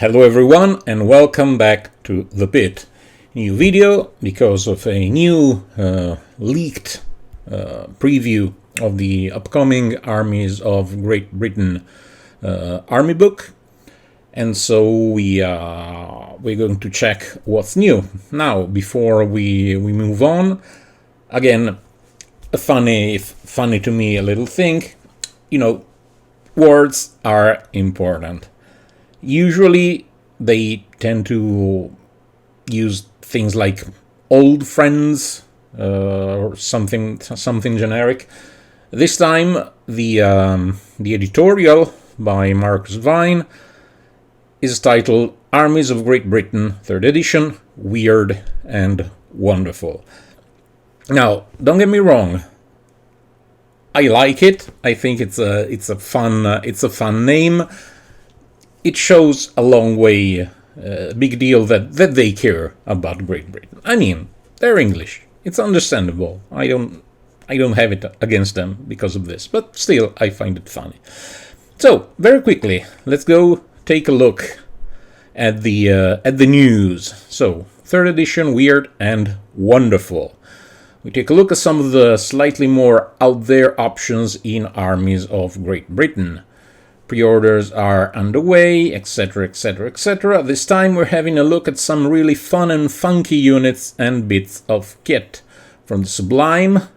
Hello everyone and welcome back to The Pit. New video because of a new leaked preview of the upcoming Armies of Great Britain army book. And so we're going to check what's new. Now, before we move on, again, a funny to me a little thing, words are important. Usually they tend to use things like old friends or something generic. This time the editorial by Marcus Vine is titled Armies of Great Britain 3rd edition, Weird and Wonderful. Now, don't get me wrong, I like it. I think it's a fun name. It shows a long way, big deal that they care about Great Britain. I mean, they're English. It's understandable. I don't have it against them because of this, but still, I find it funny. So, very quickly, let's go take a look at the news. So, 3rd edition, Weird and Wonderful. We take a look at some of the slightly more out there options in Armies of Great Britain. Pre-orders are underway, etc, etc, etc. This time we're having a look at some really fun and funky units and bits of kit, from the sublime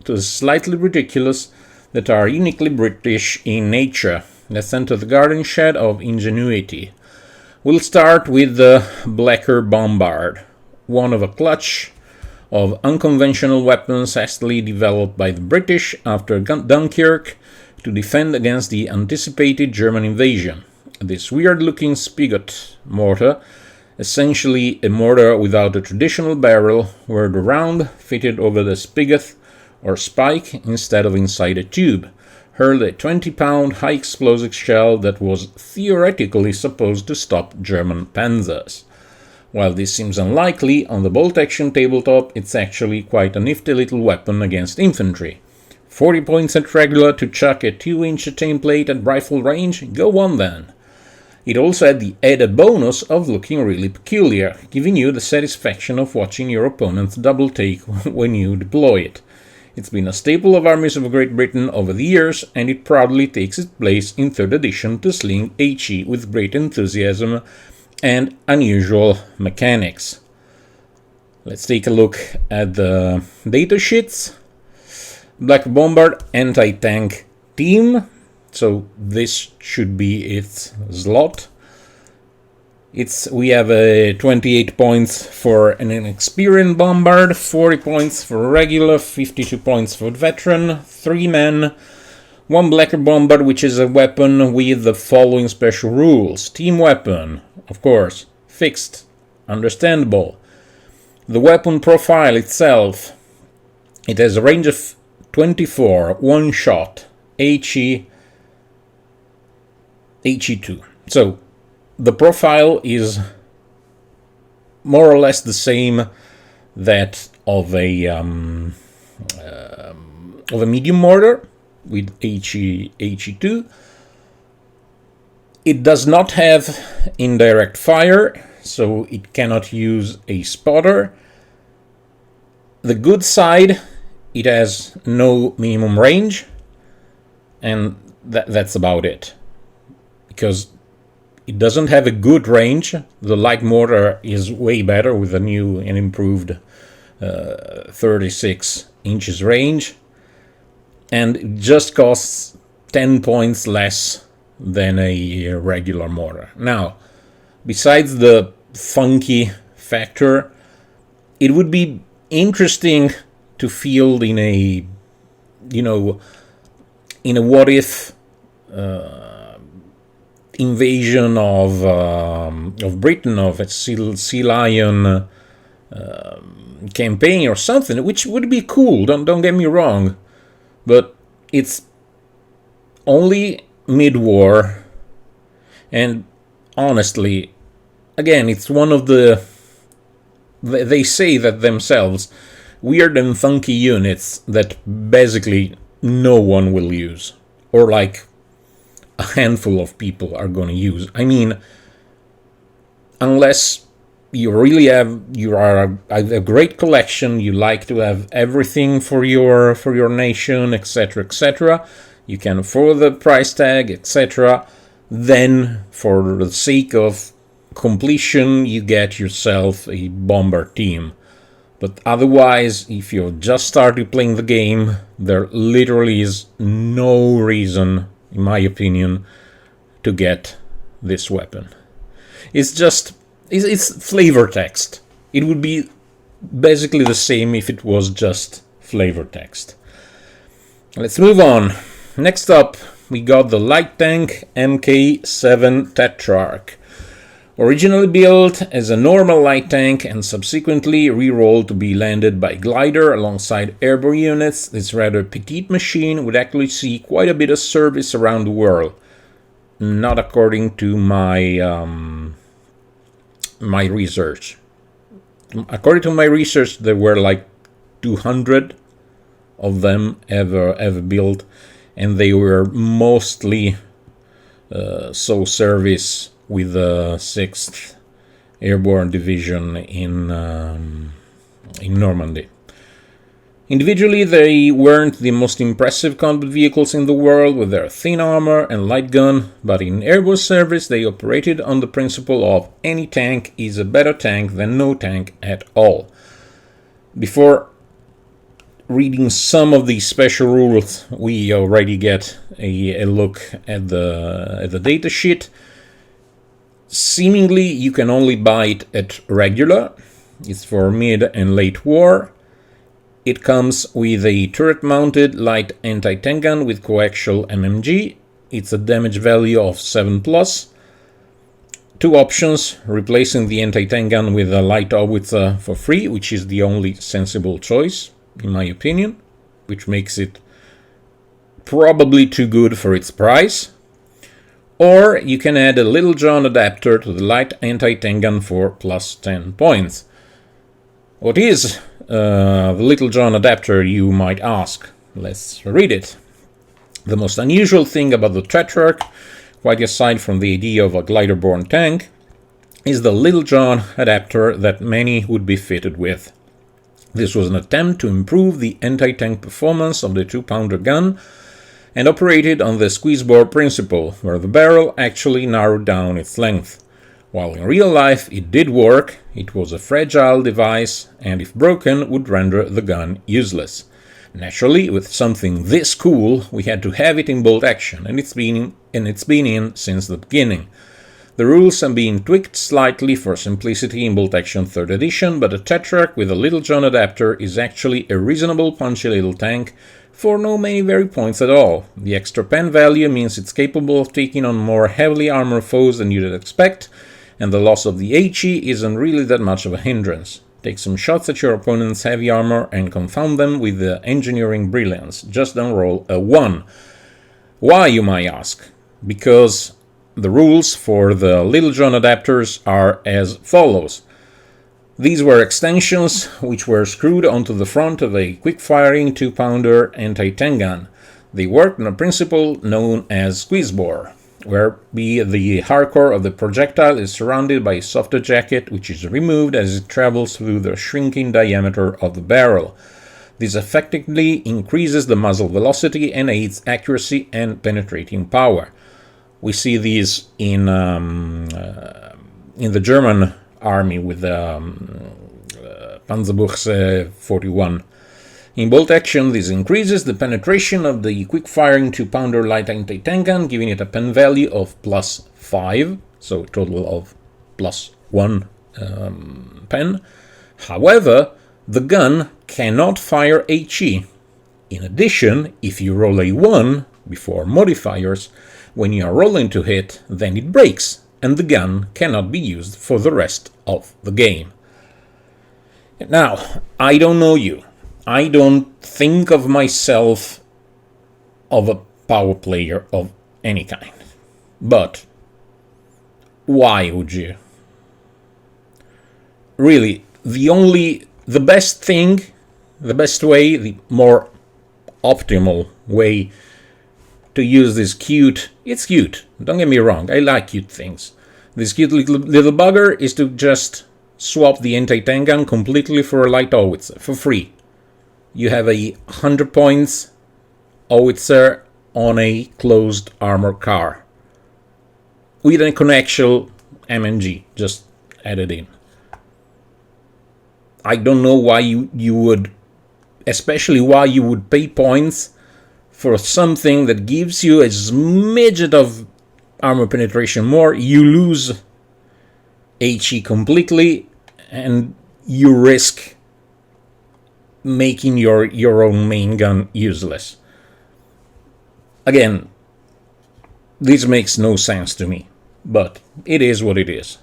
to the slightly ridiculous, that are uniquely British in nature. Let's enter the garden shed of ingenuity. We'll start with the Blacker Bombard, one of a clutch of unconventional weapons hastily developed by the British after Dunkirk to defend against the anticipated German invasion. This weird-looking spigot mortar, essentially a mortar without a traditional barrel, where the round fitted over the spigot or spike instead of inside a tube, hurled a 20-pound high-explosive shell that was theoretically supposed to stop German panzers. While this seems unlikely, on the bolt-action tabletop it's actually quite a nifty little weapon against infantry. 40 points at regular to chuck a 2-inch attain plate at rifle range? Go on then. It also had the added bonus of looking really peculiar, giving you the satisfaction of watching your opponent's double take when you deploy it. It's been a staple of Armies of Great Britain over the years, and it proudly takes its place in 3rd edition to sling HE with great enthusiasm and unusual mechanics. Let's take a look at the datasheets. Black Bombard anti-tank team, so this should be its slot. We have 28 points for an inexperienced Bombard, 40 points for regular, 52 points for veteran, 3 men, 1 Blacker Bombard, which is a weapon with the following special rules. Team weapon, of course, fixed, understandable. The weapon profile itself, it has a range of 24, one shot, HE2. So the profile is more or less the same that of a medium mortar with HE2. It does not have indirect fire, so it cannot use a spotter. The good side, it has no minimum range, and that's about it. Because it doesn't have a good range, the light mortar is way better with a new and improved 36 inches range, and it just costs 10 points less than a regular mortar. Now, besides the funky factor, it would be interesting to field in a what if invasion of Britain, of a Sea Lion campaign or something, which would be cool. Don't get me wrong, but it's only mid-war, and honestly, again, it's one of the, they say that themselves, weird and funky units that basically no one will use, or like a handful of people are going to use. I mean, unless you really are a great collection, you like to have everything for your nation, etc., etc., you can afford the price tag, etc., then for the sake of completion you get yourself a bomber team. But otherwise, if you just started playing the game, there literally is no reason, in my opinion, to get this weapon. It's flavor text. It would be basically the same if it was just flavor text. Let's move on. Next up, we got the light tank Mk7 Tetrarch. Originally built as a normal light tank and subsequently re-rolled to be landed by glider alongside airborne units, this rather petite machine would actually see quite a bit of service around the world. Not according to my research. According to my research, there were like 200 of them ever built, and they were mostly service with the 6th Airborne Division in Normandy. Individually, they weren't the most impressive combat vehicles in the world with their thin armor and light gun, but in airborne service they operated on the principle of any tank is a better tank than no tank at all. Before reading some of the special rules, we already get a look at the datasheet. Seemingly, you can only buy it at regular. It's for mid and late war. It comes with a turret-mounted light anti-tank gun with coaxial MMG. It's a damage value of 7+. Two options, replacing the anti-tank gun with a light howitzer for free, which is the only sensible choice, in my opinion, which makes it probably too good for its price. Or you can add a Little John adapter to the light anti-tank gun for plus 10 points. What is the Little John adapter, you might ask? Let's read it. The most unusual thing about the Tetrarch, quite aside from the idea of a glider-borne tank, is the Little John adapter that many would be fitted with. This was an attempt to improve the anti-tank performance of the 2-pounder gun and operated on the squeezebore principle, where the barrel actually narrowed down its length. While in real life it did work, it was a fragile device and if broken would render the gun useless. Naturally, with something this cool, we had to have it in bolt action, and it's been in since the beginning. The rules have been tweaked slightly for simplicity in bolt action 3rd edition, but a Tetrarch with a Little John adapter is actually a reasonable punchy little tank for no many very points at all. The extra pen value means it's capable of taking on more heavily armored foes than you'd expect, and the loss of the HE isn't really that much of a hindrance. Take some shots at your opponent's heavy armor and confound them with the engineering brilliance. Just don't roll a 1. Why, you might ask? Because the rules for the Little John adapters are as follows. These were extensions which were screwed onto the front of a quick-firing 2-pounder anti-tank gun. They worked on a principle known as squeezebore, where the hardcore of the projectile is surrounded by a softer jacket which is removed as it travels through the shrinking diameter of the barrel. This effectively increases the muzzle velocity and aids accuracy and penetrating power. We see these in the German army with the Panzerbuchse 41. In bolt action, this increases the penetration of the quick-firing 2-pounder light anti-tank gun, giving it a pen value of plus 5, so a total of plus 1 pen. However, the gun cannot fire HE. In addition, if you roll a 1 before modifiers, when you are rolling to hit, then it breaks, and the gun cannot be used for the rest of the game. Now, I don't know you. I don't think of myself of a power player of any kind. But why would you? Really, the best thing, the best way, the more optimal way to use this it's cute, don't get me wrong, I like cute things. This cute little bugger is to just swap the anti-tank gun completely for a light howitzer for free. You have a 100 points howitzer on a closed armor car with a coaxial MNG just added in. I don't know why you would, especially why you would pay points for something that gives you a smidget of armor penetration more. You lose HE completely, and you risk making your own main gun useless. Again, this makes no sense to me, but it is what it is.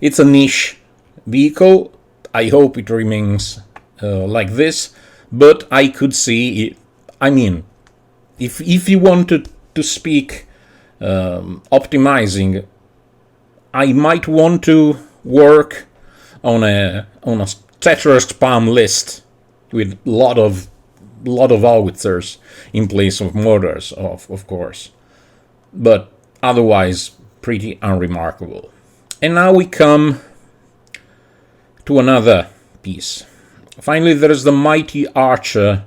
It's a niche vehicle. I hope it remains like this, but I could see it. I mean, if you wanted to speak optimizing, I might want to work on a Tetris spam list with a lot of howitzers in place of mortars, of course, but otherwise pretty unremarkable. And now we come to another piece. Finally, there is the mighty Archer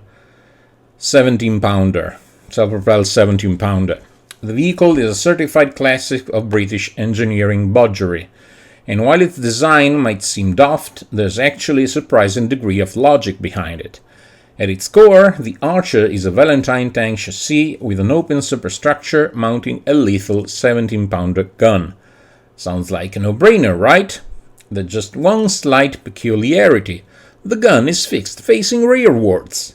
17-pounder, self-propelled 17-pounder. The vehicle is a certified classic of British engineering budgery, and while its design might seem daft, there's actually a surprising degree of logic behind it. At its core, the Archer is a Valentine tank chassis with an open superstructure mounting a lethal 17-pounder gun. Sounds like a no-brainer, right? There's just one slight peculiarity. The gun is fixed facing rearwards.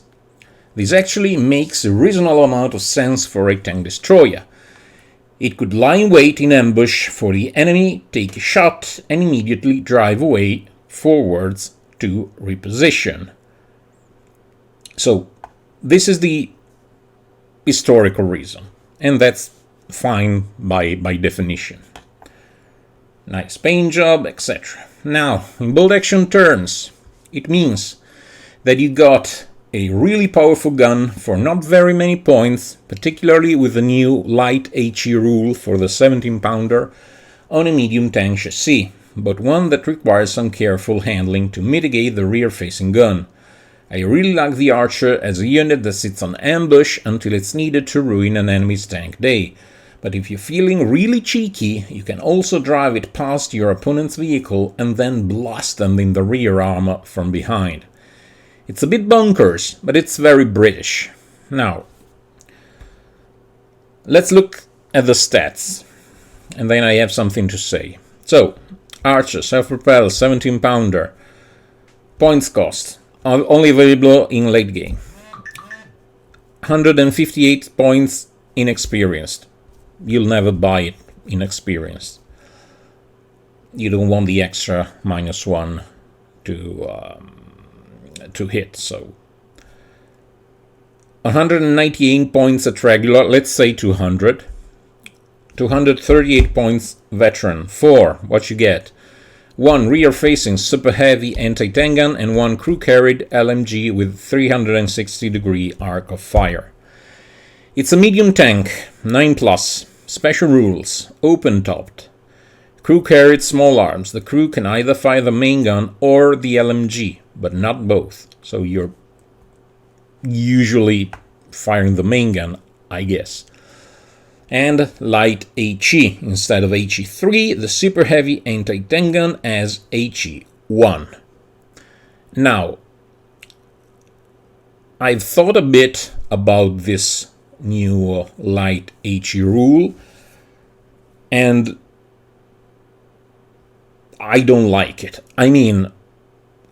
This actually makes a reasonable amount of sense for a tank destroyer. It could lie in wait in ambush for the enemy, take a shot, and immediately drive away forwards to reposition. So, this is the historical reason, and that's fine by definition. Nice paint job, etc. Now, in bolt action terms, it means that you got a really powerful gun for not very many points, particularly with the new light HE rule for the 17-pounder on a medium tank chassis, but one that requires some careful handling to mitigate the rear-facing gun. I really like the Archer as a unit that sits on ambush until it's needed to ruin an enemy's tank day. But if you're feeling really cheeky, you can also drive it past your opponent's vehicle and then blast them in the rear armor from behind. It's a bit bonkers, but it's very British. Now, let's look at the stats, and then I have something to say. So, Archer, self-propelled, 17-pounder, points cost, only available in late game. 158 points inexperienced. You'll never buy it inexperienced. You don't want the extra -1 to hit, so 198 points at regular, let's say 200. 238 points veteran. 4, what you get? 1 rear-facing super heavy anti-tank gun and 1 crew-carried LMG with 360-degree arc of fire. It's a medium tank, 9+, special rules, open-topped. Crew-carried small arms. The crew can either fire the main gun or the LMG, but not both. So you're usually firing the main gun, I guess. And light HE. Instead of HE3, the super heavy anti-tank gun as HE1. Now, I've thought a bit about this new light HE rule, and I don't like it. I mean,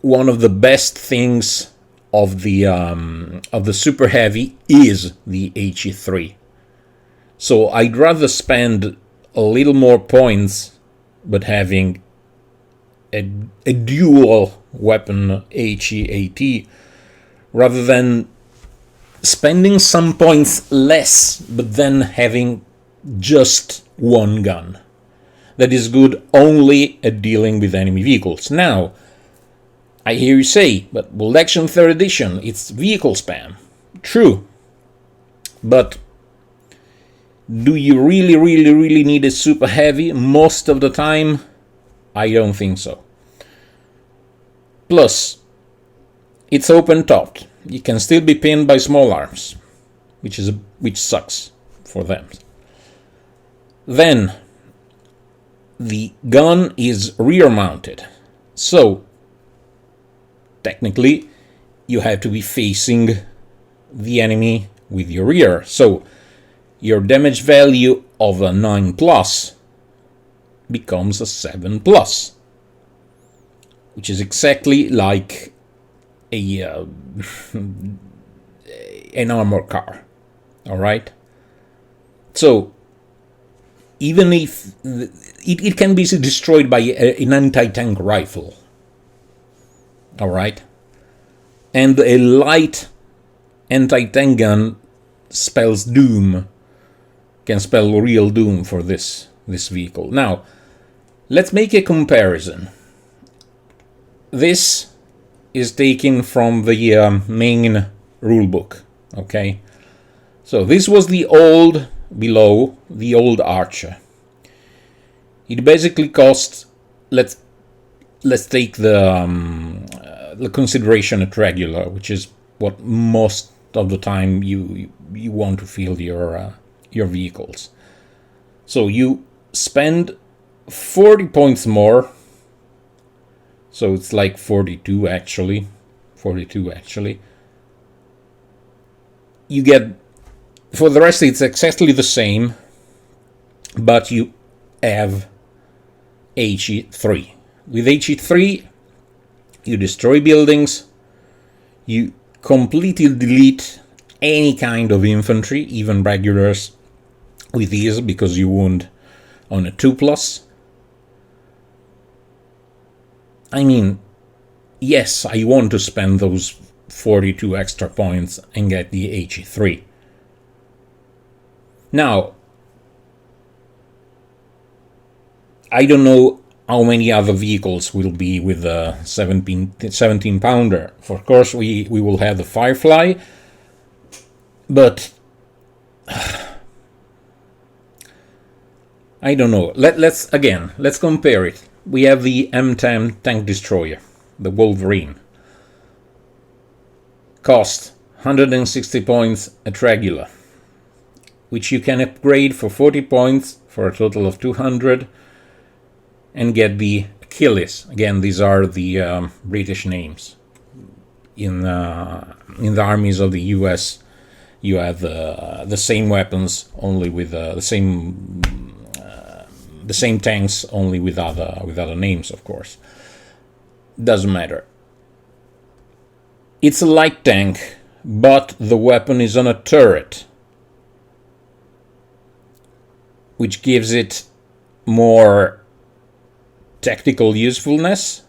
one of the best things of the super heavy is the HE3. So I'd rather spend a little more points, but having a dual weapon HE-AT, rather than spending some points less, but then having just one gun that is good only at dealing with enemy vehicles. Now, I hear you say, but Bolt Action 3rd Edition, it's vehicle spam. True. But Do you really need a super heavy most of the time? I don't think so. Plus, it's open-topped. You can still be pinned by small arms, which sucks for them. Then, the gun is rear-mounted, so technically you have to be facing the enemy with your rear. So your damage value of a 9 plus becomes a 7 plus, which is exactly like an armor car. All right. So even if it can be destroyed by an anti-tank rifle, all right, and a light anti-tank gun spells doom, can spell real doom for this vehicle. Now, let's make a comparison. This is taken from the main rulebook, okay? So this was the old, below, the old Archer. It basically costs, let's take the consideration at regular, which is what most of the time you want to field your vehicles. So you spend 40 points more. So it's like 42 actually. You get, for the rest it's exactly the same, but you have HE3. With HE3, you destroy buildings, you completely delete any kind of infantry, even regulars, with ease because you wound on a 2+. I mean, yes, I want to spend those 42 extra points and get the HE3. Now, I don't know how many other vehicles will be with the 17 pounder. Of course, we will have the Firefly, but I don't know. Let's compare it. We have the M10 tank destroyer, the Wolverine. Cost 160 points at regular, which you can upgrade for 40 points for a total of 200, and get the Achilles. Again, these are the British names. In the armies of the US, you have the same weapons, only with the same tanks, only with other names, of course. Doesn't matter. It's a light tank, but the weapon is on a turret, which gives it more tactical usefulness,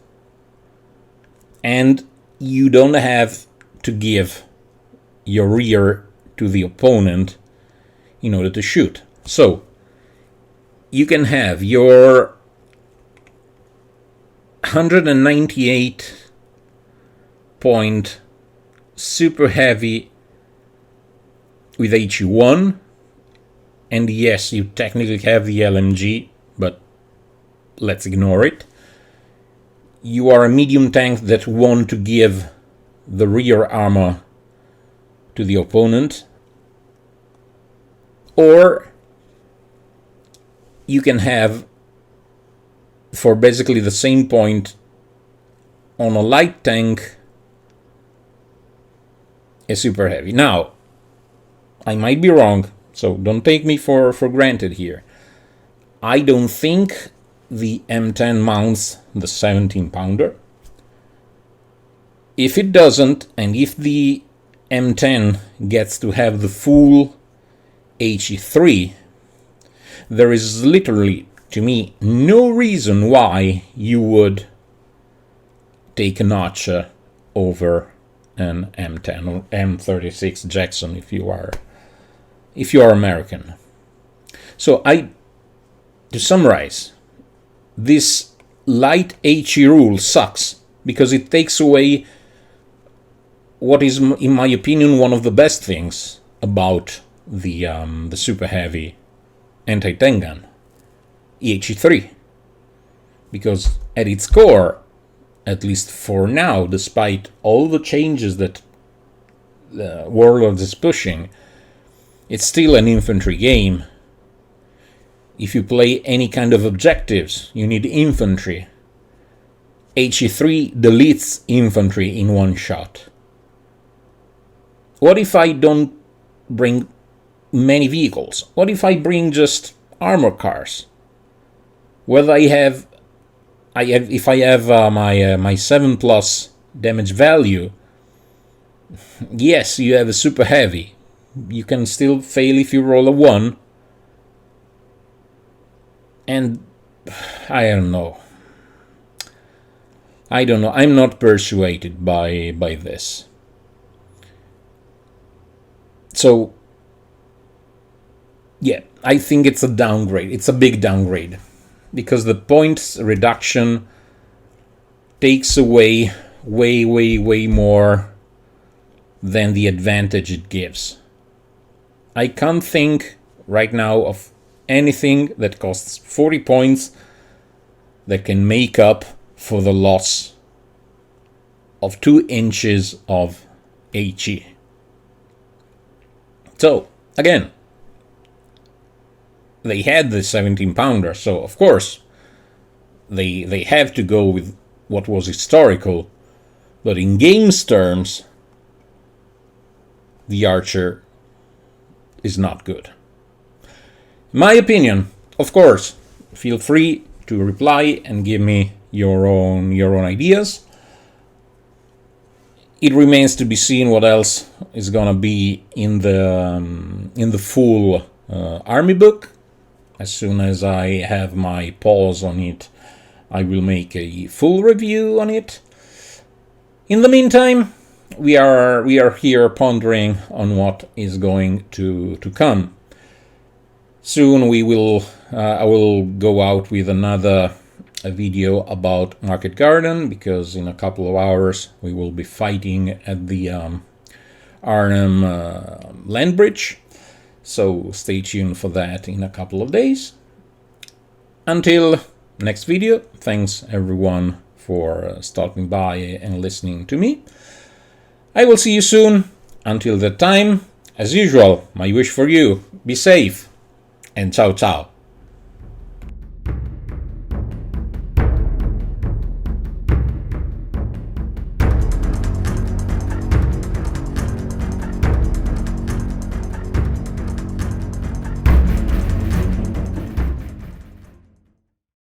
and you don't have to give your rear to the opponent in order to shoot. So you can have your 198 point super heavy with HE1, and yes, you technically have the LMG, but let's ignore it. You are a medium tank that want to give the rear armor to the opponent, or you can have, for basically the same point on a light tank, a super heavy. Now, I might be wrong, so don't take me for granted here. I don't think the M10 mounts the 17 pounder. If it doesn't, and if the M10 gets to have the full HE3, there is literally, to me, no reason why you would take an Archer over an M10 or M36 Jackson if you are American. So to summarize, this light HE rule sucks because it takes away what is, in my opinion, one of the best things about the super heavy anti-tank gun, EHE-3. Because at its core, at least for now, despite all the changes that Warlords is pushing, it's still an infantry game. If you play any kind of objectives, you need infantry. HE3 deletes infantry in one shot. What if I don't bring many vehicles? What if I bring just armor cars? Whether if I have my 7+ damage value, yes, you have a super heavy. You can still fail if you roll a 1. And I don't know. I'm not persuaded by this. So, yeah, I think it's a downgrade. It's a big downgrade. Because the points reduction takes away way more than the advantage it gives. I can't think right now of anything that costs 40 points that can make up for the loss of 2 inches of HE. So, again, they had the 17-pounder, so of course they have to go with what was historical, but in games terms, the Archer is not good. In my opinion, of course, feel free to reply and give me your own ideas. It remains to be seen what else is gonna be in the full army book. As soon as I have my paws on it, I will make a full review on it. In the meantime, we are here pondering on what is going to come. Soon I will go out with another video about Market Garden, because in a couple of hours we will be fighting at the Arnhem land bridge. So stay tuned for that in a couple of days. Until next video, thanks everyone for stopping by and listening to me. I will see you soon. Until that time, as usual, my wish for you, be safe and ciao ciao.